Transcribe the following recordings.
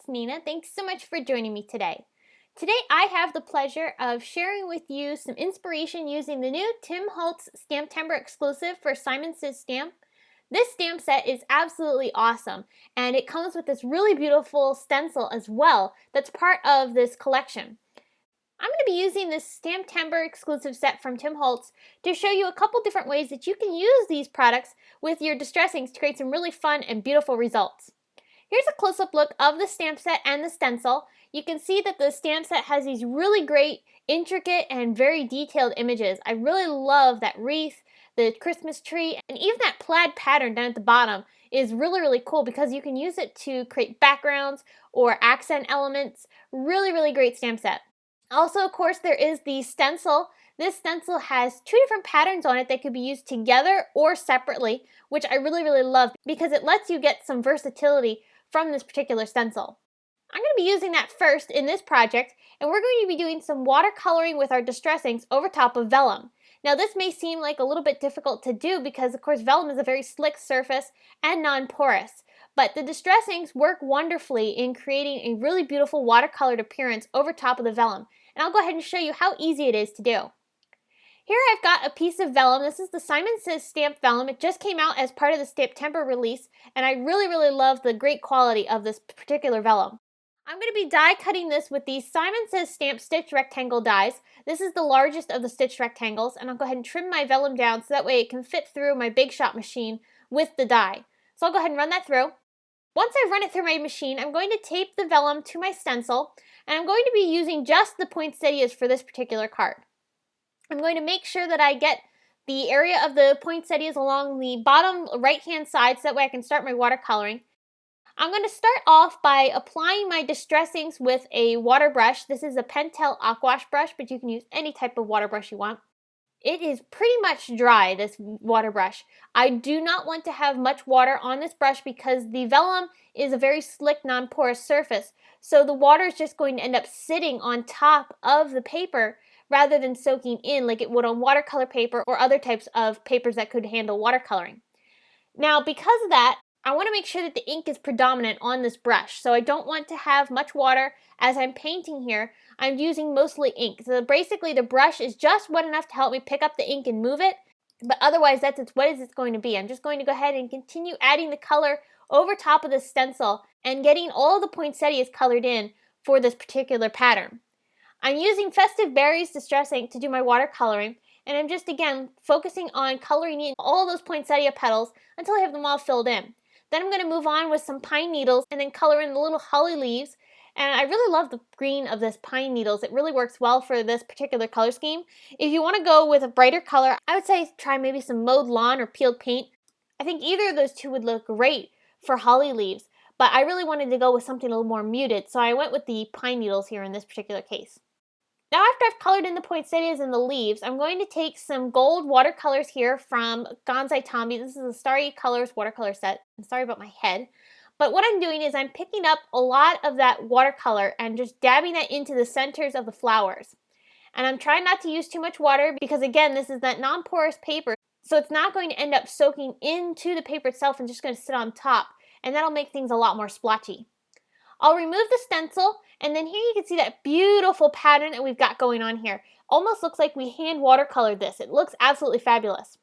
Nina. Thanks so much for joining me today. Today I have the pleasure of sharing with you some inspiration using the new Tim Holtz STAMPtember exclusive for Simon Says Stamp. This stamp set is absolutely awesome, and it comes with this really beautiful stencil as well that's part of this collection. I'm going to be using this STAMPtember exclusive set from Tim Holtz to show you a couple different ways that you can use these products with your distress inks to create some really fun and beautiful results. Here's a close-up look of the stamp set and the stencil. You can see that the stamp set has these really great, intricate, and very detailed images. I really love that wreath, the Christmas tree, and even that plaid pattern down at the bottom is really cool because you can use it to create backgrounds or accent elements. Really great stamp set. Also, of course, there is the stencil. This stencil has two different patterns on it that could be used together or separately, which I really love because it lets you get some versatility from this particular stencil. I'm going to be using that first in this project, and we're going to be doing some watercoloring with our distress inks over top of vellum. Now this may seem like a little bit difficult to do because of course vellum is a very slick surface and non-porous, but the distress inks work wonderfully in creating a really beautiful watercolored appearance over top of the vellum, and I'll go ahead and show you how easy it is to do. Here I've got a piece of vellum. This is the Simon Says Stamp vellum. It just came out as part of the STAMPtember release, and I really love the great quality of this particular vellum. I'm going to be die cutting this with these Simon Says Stamp stitch rectangle dies. This is the largest of the stitch rectangles, and I'll go ahead and trim my vellum down so that way it can fit through my Big Shot machine with the die. So I'll go ahead and run that through. Once I've run it through my machine, I'm going to tape the vellum to my stencil, and I'm going to be using just the poinsettias for this particular card. I'm going to make sure that I get the area of the poinsettias along the bottom right-hand side so that way I can start my watercoloring. I'm going to start off by applying my distress inks with a water brush. This is a Pentel Aquash brush, but you can use any type of water brush you want. It is pretty much dry, this water brush. I do not want to have much water on this brush because the vellum is a very slick, non-porous surface. So the water is just going to end up sitting on top of the paper rather than soaking in like it would on watercolor paper or other types of papers that could handle watercoloring. Now, because of that, I want to make sure that the ink is predominant on this brush. So I don't want to have much water as I'm painting here. I'm using mostly ink. So basically the brush is just wet enough to help me pick up the ink and move it, but otherwise that's as wet as it's going to be. I'm just going to go ahead and continue adding the color over top of the stencil and getting all the poinsettias colored in for this particular pattern. I'm using Festive Berries Distress Ink to do my watercoloring, and I'm just again focusing on coloring in all those poinsettia petals until I have them all filled in. Then I'm going to move on with some pine needles and then color in the little holly leaves. And I really love the green of this pine needles. It really works well for this particular color scheme. If you want to go with a brighter color, I would say try maybe some mowed lawn or peeled paint. I think either of those two would look great for holly leaves, but I really wanted to go with something a little more muted, so I went with the pine needles here in this particular case. Now after I've colored in the poinsettias and the leaves, I'm going to take some gold watercolors here from Gonzai Tommy. This is a Starry Colors watercolor set. I'm sorry about my head. But what I'm doing is I'm picking up a lot of that watercolor and just dabbing that into the centers of the flowers. And I'm trying not to use too much water because again, this is that non-porous paper, so it's not going to end up soaking into the paper itself and just going to sit on top. And that'll make things a lot more splotchy. I'll remove the stencil, and then here you can see that beautiful pattern that we've got going on here. Almost looks like we hand watercolored this. It looks absolutely fabulous.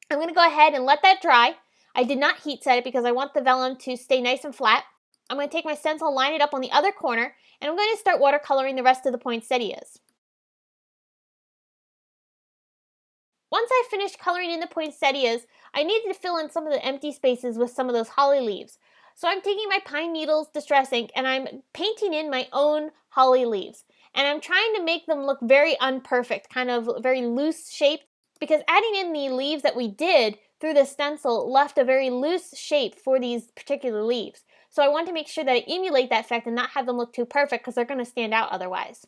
I'm going to go ahead and let that dry. I did not heat set it because I want the vellum to stay nice and flat. I'm going to take my stencil, line it up on the other corner, and I'm going to start watercoloring the rest of the poinsettias. Once I finished coloring in the poinsettias, I needed to fill in some of the empty spaces with some of those holly leaves. So I'm taking my pine needles distress ink and I'm painting in my own holly leaves. And I'm trying to make them look very unperfect, kind of very loose shaped, because adding in the leaves that we did through the stencil left a very loose shape for these particular leaves. So I want to make sure that I emulate that effect and not have them look too perfect because they're going to stand out otherwise.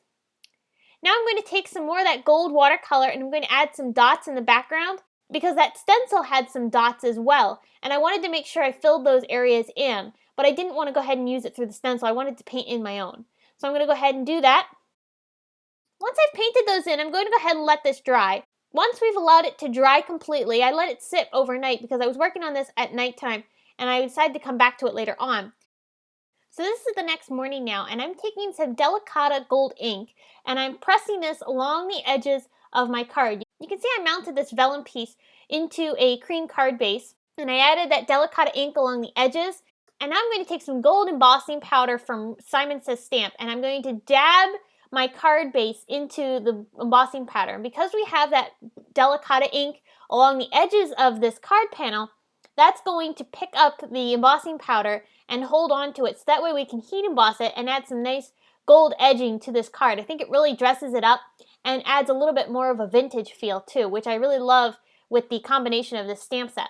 Now I'm going to take some more of that gold watercolor and I'm going to add some dots in the background, because that stencil had some dots as well, and I wanted to make sure I filled those areas in, but I didn't want to go ahead and use it through the stencil. I wanted to paint in my own. So I'm going to go ahead and do that. Once I've painted those in, I'm going to go ahead and let this dry. Once we've allowed it to dry completely, I let it sit overnight because I was working on this at nighttime, and I decided to come back to it later on. So this is the next morning now, and I'm taking some Delicata gold ink, and I'm pressing this along the edges of my card. You can see I mounted this vellum piece into a cream card base, and I added that Delicata ink along the edges. And now I'm going to take some gold embossing powder from Simon Says Stamp, and I'm going to dab my card base into the embossing powder. And because we have that Delicata ink along the edges of this card panel, that's going to pick up the embossing powder and hold on to it, so that way we can heat emboss it and add some nice gold edging to this card. I think it really dresses it up and adds a little bit more of a vintage feel too, which I really love with the combination of this stamp set.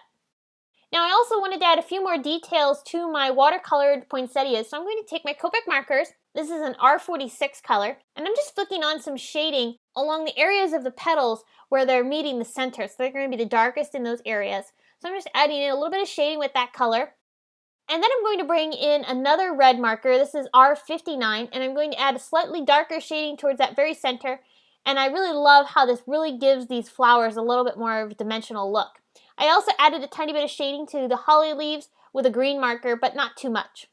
Now I also wanted to add a few more details to my watercolored poinsettias, so I'm going to take my Copic markers. This is an R46 color, and I'm just flicking on some shading along the areas of the petals where they're meeting the center, so they're going to be the darkest in those areas. So I'm just adding in a little bit of shading with that color. And then I'm going to bring in another red marker. This is R59, and I'm going to add a slightly darker shading towards that very center. And I really love how this really gives these flowers a little bit more of a dimensional look. I also added a tiny bit of shading to the holly leaves with a green marker, but not too much.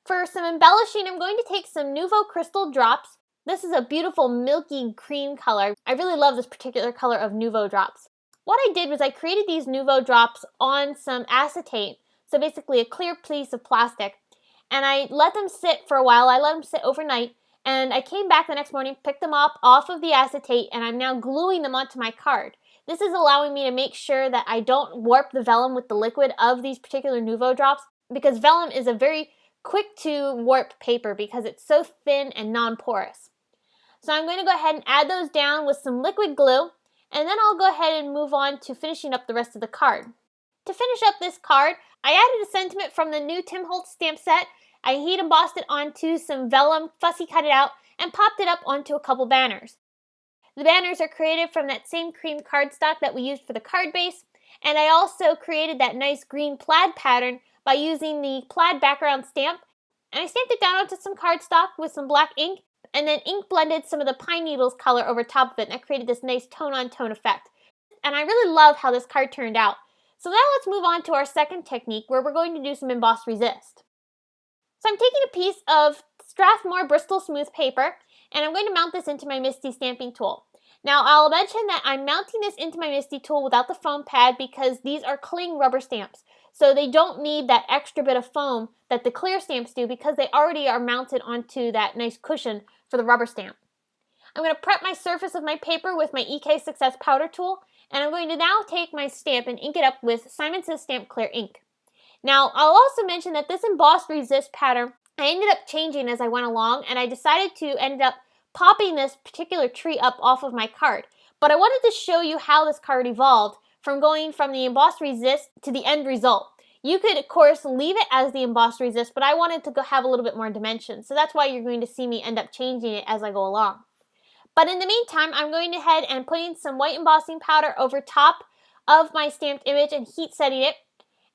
For some embellishing, I'm going to take some Nouveau Crystal drops. This is a beautiful milky cream color. I really love this particular color of Nouveau drops. What I did was I created these Nouveau drops on some acetate, so basically a clear piece of plastic, and I let them sit for a while. I let them sit overnight, and I came back the next morning, picked them up off of the acetate, and I'm now gluing them onto my card. This is allowing me to make sure that I don't warp the vellum with the liquid of these particular Nouveau drops, because vellum is a very quick to warp paper because it's so thin and non-porous. So I'm going to go ahead and add those down with some liquid glue, and then I'll go ahead and move on to finishing up the rest of the card. To finish up this card, I added a sentiment from the new Tim Holtz stamp set. I heat embossed it onto some vellum, fussy cut it out, and popped it up onto a couple banners. The banners are created from that same cream cardstock that we used for the card base, and I also created that nice green plaid pattern by using the plaid background stamp, and I stamped it down onto some cardstock with some black ink, and then ink blended some of the pine needles color over top of it, and I created this nice tone-on-tone effect. And I really love how this card turned out. So now let's move on to our second technique, where we're going to do some emboss resist. So I'm taking a piece of Strathmore Bristol Smooth paper, and I'm going to mount this into my MISTI stamping tool. Now I'll mention that I'm mounting this into my MISTI tool without the foam pad because these are cling rubber stamps. So they don't need that extra bit of foam that the clear stamps do because they already are mounted onto that nice cushion for the rubber stamp. I'm going to prep my surface of my paper with my EK Success powder tool, and I'm going to now take my stamp and ink it up with Simon Says Stamp Clear ink. Now I'll also mention that this embossed resist pattern, I ended up changing as I went along, and I decided to end up popping this particular tree up off of my card. But I wanted to show you how this card evolved from going from the embossed resist to the end result. You could, of course, leave it as the embossed resist, but I wanted to have a little bit more dimension. So that's why you're going to see me end up changing it as I go along. But in the meantime, I'm going ahead and putting some white embossing powder over top of my stamped image and heat setting it.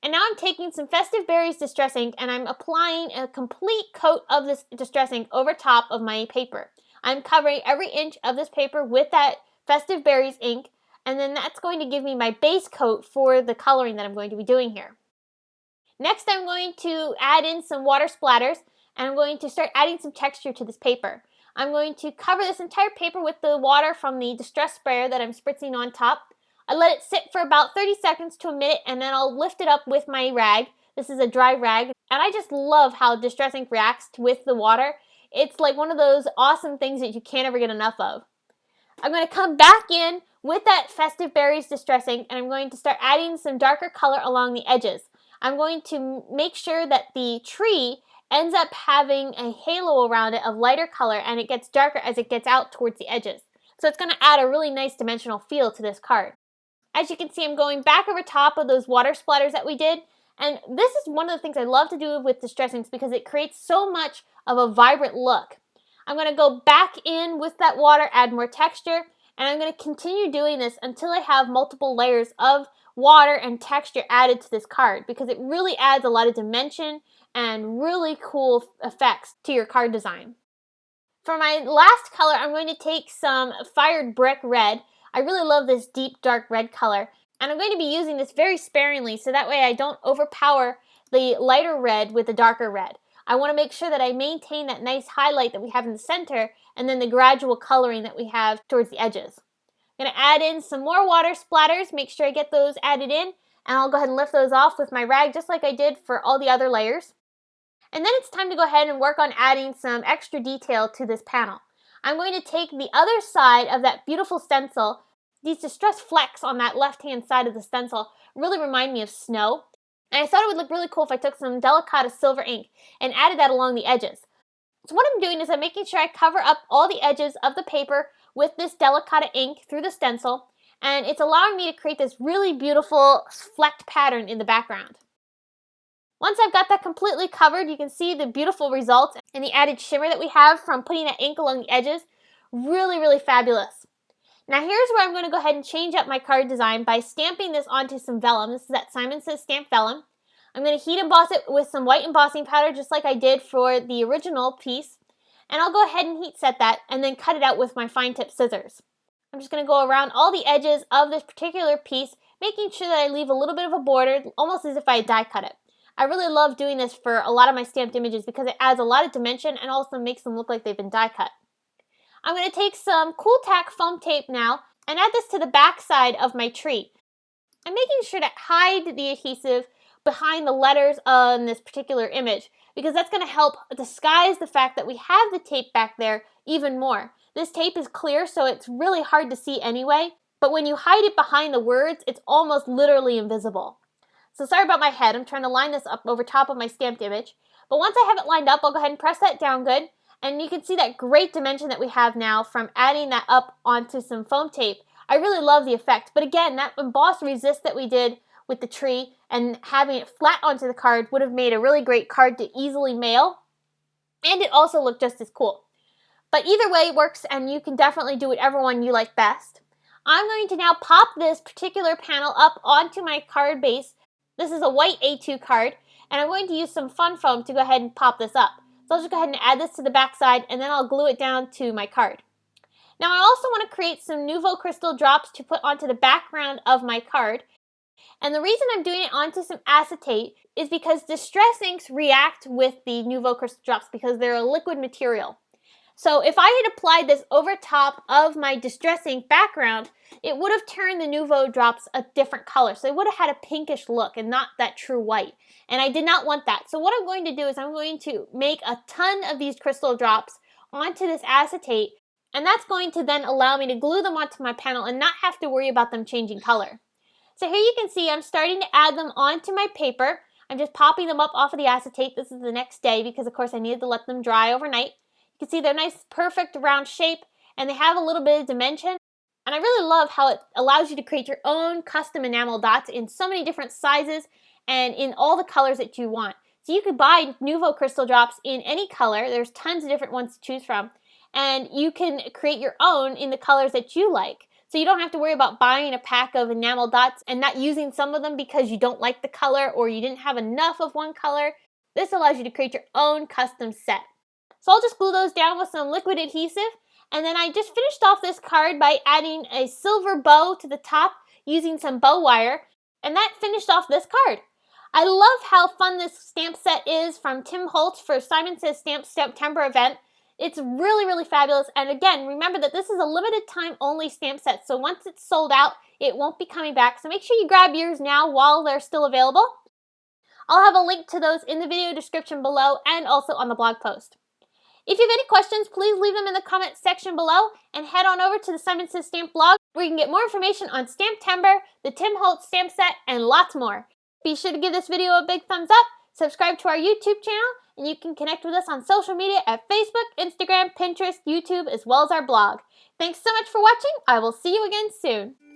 And now I'm taking some Festive Berries Distress ink and I'm applying a complete coat of this Distress ink over top of my paper. I'm covering every inch of this paper with that Festive Berries ink, and then that's going to give me my base coat for the coloring that I'm going to be doing here. Next, I'm going to add in some water splatters, and I'm going to start adding some texture to this paper. I'm going to cover this entire paper with the water from the Distress sprayer that I'm spritzing on top. I let it sit for about 30 seconds to a minute, and then I'll lift it up with my rag. This is a dry rag, and I just love how Distress ink reacts with the water. It's like one of those awesome things that you can't ever get enough of. I'm going to come back in with that Festive Berries Distress ink, and I'm going to start adding some darker color along the edges. I'm going to make sure that the tree ends up having a halo around it of lighter color, and it gets darker as it gets out towards the edges. So it's going to add a really nice dimensional feel to this card. As you can see, I'm going back over top of those water splatters that we did, and this is one of the things I love to do with Distress inks because it creates so much of a vibrant look. I'm going to go back in with that water, add more texture, and I'm going to continue doing this until I have multiple layers of water and texture added to this card because it really adds a lot of dimension and really cool effects to your card design. For my last color, I'm going to take some Fired Brick Red. I really love this deep dark red color, and I'm going to be using this very sparingly so that way I don't overpower the lighter red with the darker red. I want to make sure that I maintain that nice highlight that we have in the center and then the gradual coloring that we have towards the edges. I'm going to add in some more water splatters, make sure I get those added in, and I'll go ahead and lift those off with my rag just like I did for all the other layers. And then it's time to go ahead and work on adding some extra detail to this panel. I'm going to take the other side of that beautiful stencil. These distressed flecks on that left-hand side of the stencil really remind me of snow. And I thought it would look really cool if I took some delicata silver ink and added that along the edges. So what I'm doing is I'm making sure I cover up all the edges of the paper with this delicata ink through the stencil, and it's allowing me to create this really beautiful flecked pattern in the background. Once I've got that completely covered, you can see the beautiful results and the added shimmer that we have from putting that ink along the edges. Really, really fabulous. Now here's where I'm going to go ahead and change up my card design by stamping this onto some vellum. This is that Simon Says Stamp vellum. I'm going to heat emboss it with some white embossing powder just like I did for the original piece. And I'll go ahead and heat set that and then cut it out with my fine tip scissors. I'm just going to go around all the edges of this particular piece, making sure that I leave a little bit of a border, almost as if I die cut it. I really love doing this for a lot of my stamped images because it adds a lot of dimension and also makes them look like they've been die cut. I'm going to take some Cool Tack foam tape now and add this to the back side of my tree. I'm making sure to hide the adhesive behind the letters on this particular image because that's going to help disguise the fact that we have the tape back there even more. This tape is clear, so it's really hard to see anyway, but when you hide it behind the words, it's almost literally invisible. So sorry about my head, I'm trying to line this up over top of my stamped image, but once I have it lined up, I'll go ahead and press that down good, and you can see that great dimension that we have now from adding that up onto some foam tape. I really love the effect, but again, that embossed resist that we did with the tree and having it flat onto the card would have made a really great card to easily mail, and it also looked just as cool. But either way works, and you can definitely do whatever one you like best. I'm going to now pop this particular panel up onto my card base. This is a white A2 card, and I'm going to use some fun foam to go ahead and pop this up. So I'll just go ahead and add this to the back side, and then I'll glue it down to my card. Now I also want to create some Nouveau crystal drops to put onto the background of my card. And the reason I'm doing it onto some acetate is because distress inks react with the Nouveau crystal drops because they're a liquid material. So if I had applied this over top of my distress ink background, it would have turned the Nouveau drops a different color. So it would have had a pinkish look and not that true white. And I did not want that. So what I'm going to do is I'm going to make a ton of these crystal drops onto this acetate, and that's going to then allow me to glue them onto my panel and not have to worry about them changing color. So here you can see I'm starting to add them onto my paper. I'm just popping them up off of the acetate. This is the next day because of course I needed to let them dry overnight. You can see they're nice, perfect round shape, and they have a little bit of dimension. And I really love how it allows you to create your own custom enamel dots in so many different sizes and in all the colors that you want. So you could buy Nouveau crystal drops in any color. There's tons of different ones to choose from. And you can create your own in the colors that you like. So you don't have to worry about buying a pack of enamel dots and not using some of them because you don't like the color or you didn't have enough of one color. This allows you to create your own custom set. So I'll just glue those down with some liquid adhesive, and then I just finished off this card by adding a silver bow to the top using some bow wire, and that finished off this card. I love how fun this stamp set is from Tim Holtz for Simon Says Stamp STAMPtember event. It's really, really fabulous, and again, remember that this is a limited time only stamp set, so once it's sold out, it won't be coming back, so make sure you grab yours now while they're still available. I'll have a link to those in the video description below and also on the blog post. If you have any questions, please leave them in the comment section below and head on over to the Simon Says Stamp blog where you can get more information on STAMPtember, the Tim Holtz stamp set, and lots more. Be sure to give this video a big thumbs up, subscribe to our YouTube channel, and you can connect with us on social media at Facebook, Instagram, Pinterest, YouTube, as well as our blog. Thanks so much for watching. I will see you again soon.